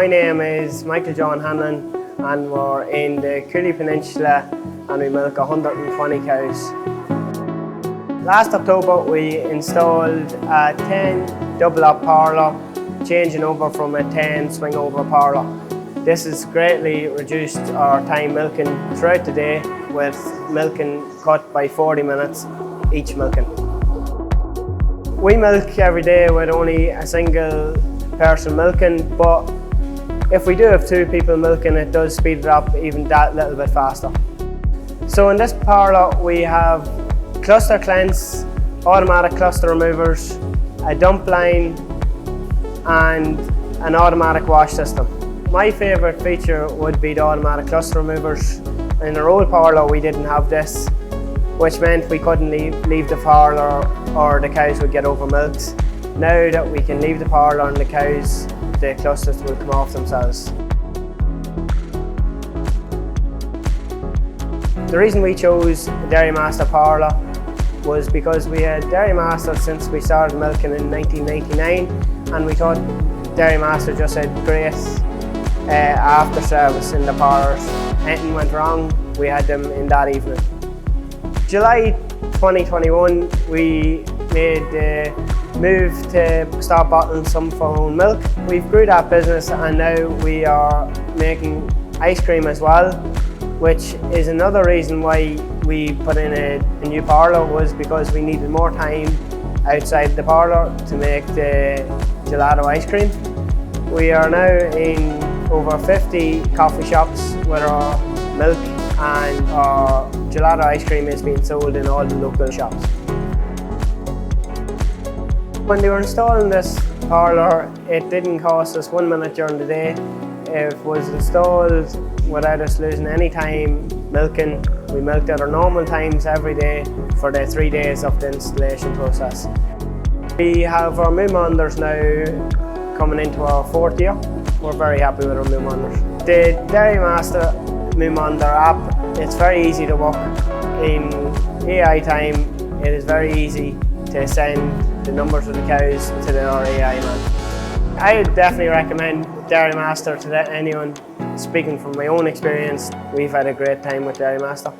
My name is John Hanlon and we're in the Cooley Peninsula and we milk 120 cows. Last October we installed a 10 double up parlour, changing over from a 10 swing over parlour. This has greatly reduced our time milking throughout the day, with milking cut by 40 minutes each milking. We milk every day with only a single person milking, but if we do have two people milking, it does speed it up even that little bit faster. So in this parlour we have cluster cleanse, automatic cluster removers, a dump line and an automatic wash system. My favourite feature would be the automatic cluster removers. In our old parlour we didn't have this, which meant we couldn't leave the parlour or the cows would get over milked. Now that we can leave the parlour and the cows, the clusters will come off themselves. The reason we chose Dairymaster parlour was because we had Dairymaster since we started milking in 1999, and we thought Dairymaster just had great after service in the parlours. Anything went wrong, we had them in that evening. July 2021 we made the move to start bottling some of our own milk. We've grew that business and now we are making ice cream as well, which is another reason why we put in a new parlour, was because we needed more time outside the parlour to make the gelato ice cream. We are now in over 50 coffee shops with our milk, and our gelato ice cream is being sold in all the local shops. When they were installing this parlour, it didn't cost us 1 minute during the day. It was installed without us losing any time milking. We milked at our normal times every day for the 3 days of the installation process. We have our MooMonitors now coming into our 4th year. We're very happy with our MooMonitors. The Dairymaster MooMonitor app, it's very easy to work. In AI time, it is very easy to send the numbers of the cows to our AI man. I would definitely recommend Dairymaster to anyone. Speaking from my own experience, we've had a great time with Dairymaster.